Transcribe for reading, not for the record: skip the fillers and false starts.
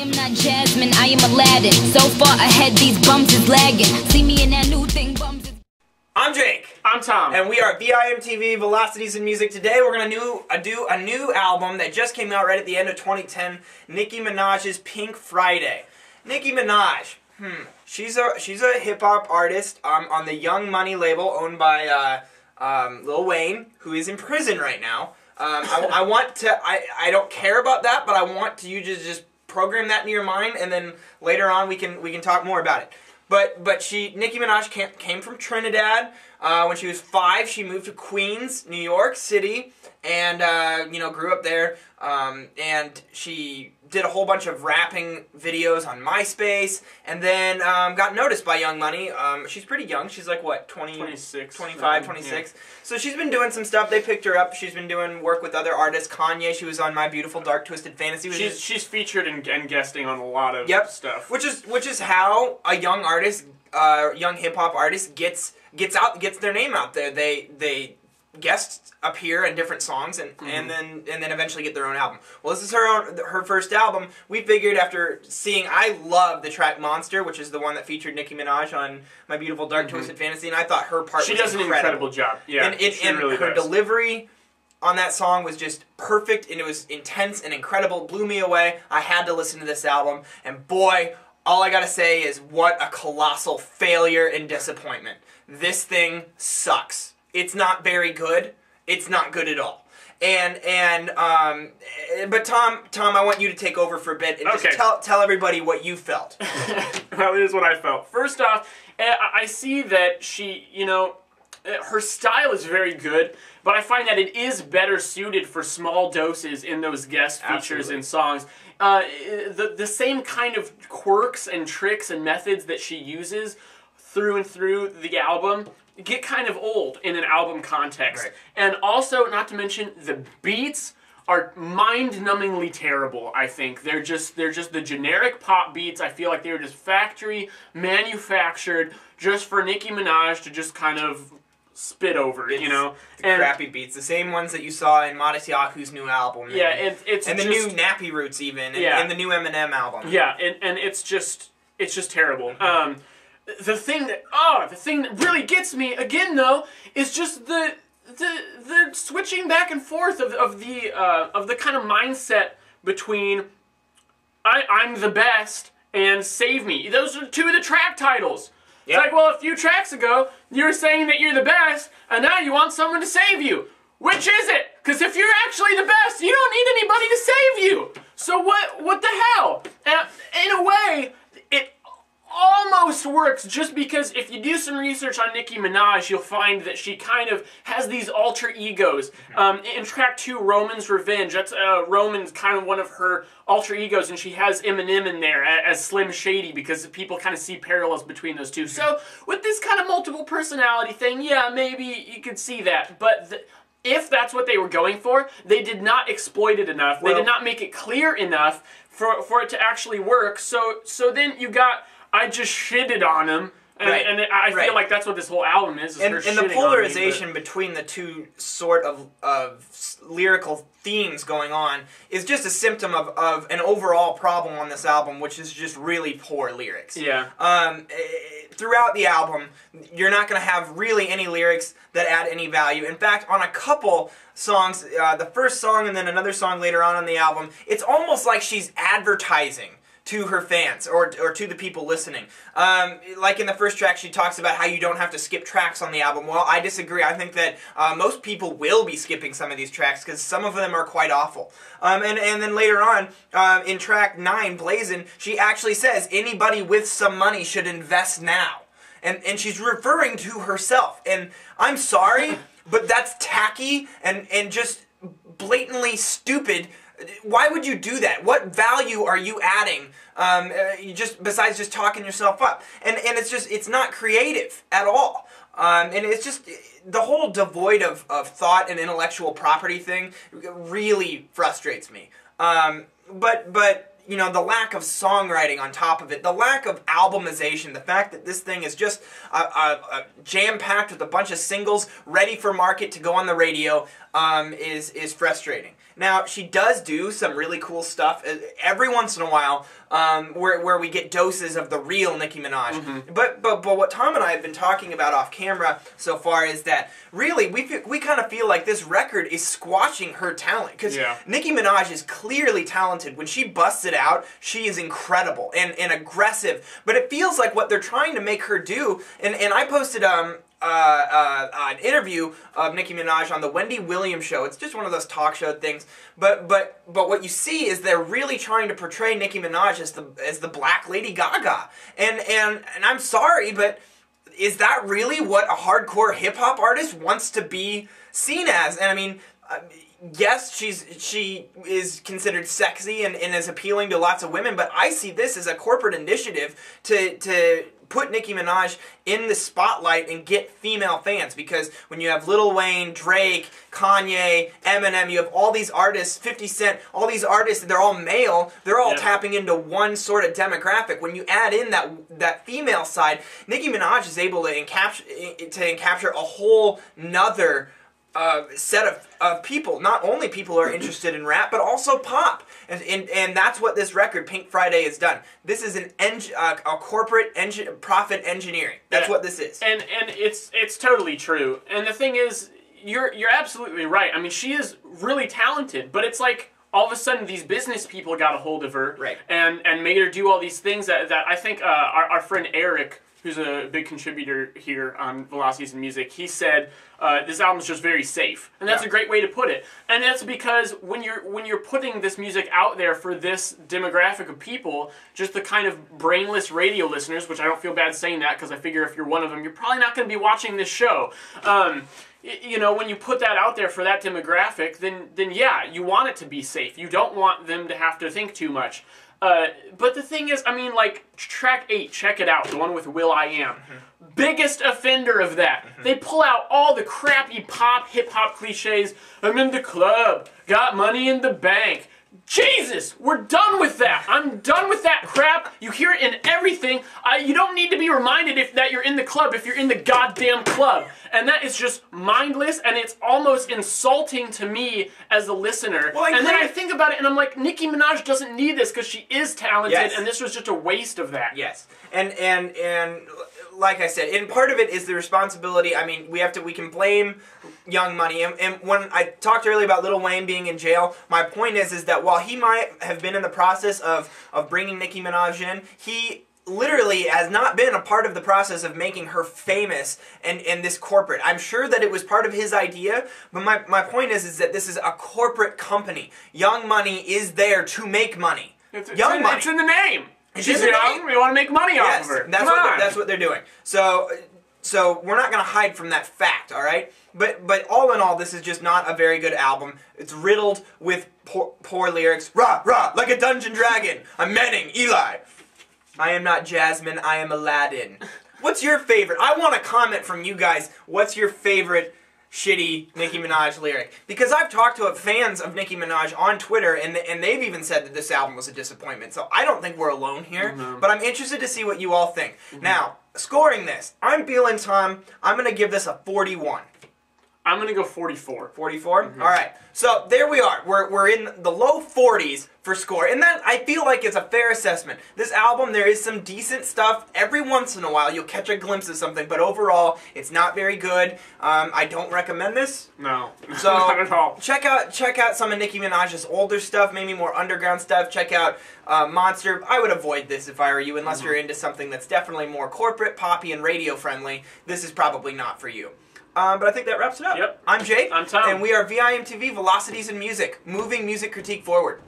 am not Jasmine, I am Aladdin. So far ahead, these bums is lagging. See me in that new thing, bums is... I'm Jake. I'm Tom. And we are will.i.am TV, Velocities in Music. Today we're going to do a new album that just came out right at the end of 2010, Nicki Minaj's Pink Friday. Nicki Minaj, she's a hip-hop artist on the Young Money label owned by Lil Wayne, who is in prison right now. I don't care about that, but I want you to just program that in your mind, and then later on we can talk more about it. But Nicki Minaj came from Trinidad. When she was 5, she moved to Queens, New York City, and grew up there. And she did a whole bunch of rapping videos on MySpace, and then got noticed by Young Money. She's pretty young. She's like, what, 26, 25, 26. Yeah. So she's been doing some stuff. They picked her up. She's been doing work with other artists. Kanye, she was on My Beautiful Dark Twisted Fantasy. She's featured and guesting on a lot of stuff. Which is how a young artist, young hip hop artist gets their name out there. They guest appear in different songs and then eventually get their own album. Well, this is her first album. We figured after seeing, I love the track Monster, which is the one that featured Nicki Minaj on My Beautiful Dark Twisted Fantasy, and I thought her part was incredible. She does an incredible job. Yeah, and really her delivery on that song was just perfect, and it was intense and incredible. Blew me away. I had to listen to this album, and boy, all I gotta say is what a colossal failure and disappointment. This thing sucks. It's not very good. It's not good at all. But Tom, I want you to take over for a bit and just tell everybody what you felt. Well, here's what I felt. First off, I see that she, her style is very good, but I find that it is better suited for small doses in those guest features in songs. The same kind of quirks and tricks and methods that she uses through and through the album get kind of old in an album context. Right. And also, not to mention, the beats are mind-numbingly terrible, I think. They're just the generic pop beats. I feel like they were just factory manufactured just for Nicki Minaj to just kind of spit over, The crappy beats, the same ones that you saw in Modest Yahu's new album. Yeah, and the new Nappy Roots even, and the new Eminem album. Yeah, and it's just terrible. The thing that really gets me again though is just the switching back and forth of the kind of mindset between I'm the best and save me. Those are two of the track titles. Yep. It's like, well, a few tracks ago you were saying that you're the best, and now you want someone to save you. Which is it? Because if you're actually the best, you don't need anybody to save you. So what the hell? In a way, it almost works, just because if you do some research on Nicki Minaj, you'll find that she kind of has these alter egos. In track 2, Roman's Revenge, that's Roman's kind of one of her alter egos, and she has Eminem in there as Slim Shady because people kind of see parallels between those two. So with this kind of multiple personality thing, yeah, maybe you could see that, but if that's what they were going for, they did not exploit it enough. They did not make it clear enough for it to actually work. So then you got I just shitted on him, and I feel like that's what this whole album is and the polarization between the two sort of lyrical themes going on is just a symptom of an overall problem on this album, which is just really poor lyrics. Yeah. Throughout the album, you're not going to have really any lyrics that add any value. In fact, on a couple songs, the first song and then another song later on the album, it's almost like she's advertising to her fans, or to the people listening. Like in the first track, she talks about how you don't have to skip tracks on the album. Well, I disagree. I think that most people will be skipping some of these tracks because some of them are quite awful. And then later on, in track 9, Blazin', she actually says, anybody with some money should invest now. And she's referring to herself. And I'm sorry, but that's tacky and just blatantly stupid. Why would you do that? What value are you adding besides just talking yourself up? And it's not creative at all. And it's just the whole devoid of thought and intellectual property thing really frustrates me. But the lack of songwriting on top of it, the lack of albumization, the fact that this thing is just jam-packed with a bunch of singles ready for market to go on the radio, is frustrating. Now, she does do some really cool stuff every once in a while, where we get doses of the real Nicki Minaj. But what Tom and I have been talking about off camera so far is that really we kind of feel like this record is squashing her talent, because Nicki Minaj is clearly talented. When she busts it out, she is incredible and aggressive. But it feels like what they're trying to make her do, and I posted an interview of Nicki Minaj on the Wendy Williams show. It's just one of those talk show things. But what you see is they're really trying to portray Nicki Minaj as the black Lady Gaga. And I'm sorry, but is that really what a hardcore hip hop artist wants to be seen as? And I mean, yes, she is considered sexy and is appealing to lots of women, but I see this as a corporate initiative to put Nicki Minaj in the spotlight and get female fans, because when you have Lil Wayne, Drake, Kanye, Eminem, you have all these artists, 50 Cent, all these artists, they're all male, they're all tapping into one sort of demographic. When you add in that female side, Nicki Minaj is able to encapture a whole nother set of people. Not only people who are interested in rap, but also pop. And that's what this record, Pink Friday, has done. This is a corporate profit engineering. That's what this is. And it's totally true. And the thing is, you're absolutely right. I mean, she is really talented, but it's like all of a sudden these business people got a hold of her, and made her do all these things that I think our friend Eric, who's a big contributor here on Velocities and Music, he said this album's just very safe, and that's a great way to put it. And that's because when you're putting this music out there for this demographic of people, just the kind of brainless radio listeners, which I don't feel bad saying that, because I figure if you're one of them, you're probably not going to be watching this show. You know, when you put that out there for that demographic, then yeah, you want it to be safe. You don't want them to have to think too much. But the thing is, I mean, like, track 8, check it out, the one with will.i.am. Biggest offender of that. They pull out all the crappy pop, hip-hop cliches. I'm in the club, got money in the bank. Jesus, we're done with that. I'm done with that crap. You hear it in everything. You don't need to be reminded that you're in the club if you're in the goddamn club. And that is just mindless, and it's almost insulting to me as a listener. Well, and then I think about it, and I'm like, Nicki Minaj doesn't need this because she is talented, and this was just a waste of that. Yes, and like I said, and part of it is the responsibility. I mean, we can blame Young Money, and when I talked earlier about Lil Wayne being in jail, my point is that while he might have been in the process of bringing Nicki Minaj in, he literally has not been a part of the process of making her famous and this corporate. I'm sure that it was part of his idea, but my point is that this is a corporate company. Young Money is there to make money. It's in the name. She's young. We want to make money off of her. That's what they're doing. So we're not going to hide from that fact, all right? But all in all, this is just not a very good album. It's riddled with poor lyrics. Rah, rah, like a dungeon dragon. I'm Manning, Eli. I am not Jasmine, I am Aladdin. What's your favorite? I want a comment from you guys. What's your favorite shitty Nicki Minaj lyric? Because I've talked to fans of Nicki Minaj on Twitter, and they've even said that this album was a disappointment. So I don't think we're alone here, but I'm interested to see what you all think. Now, scoring this, I'm feeling Tom. I'm going to give this a 41. I'm going to go 44. 44? All right. So there we are. We're in the low 40s for score. And that, I feel like, is a fair assessment. This album, there is some decent stuff. Every once in a while, you'll catch a glimpse of something. But overall, it's not very good. I don't recommend this. No. So not at all. Check out some of Nicki Minaj's older stuff, maybe more underground stuff. Check out Monster. I would avoid this if I were you, unless you're into something that's definitely more corporate, poppy, and radio friendly. This is probably not for you. But I think that wraps it up. Yep. I'm Jake. I'm Tom. And we are will.i.am TV, Velocities and Music, moving music critique forward.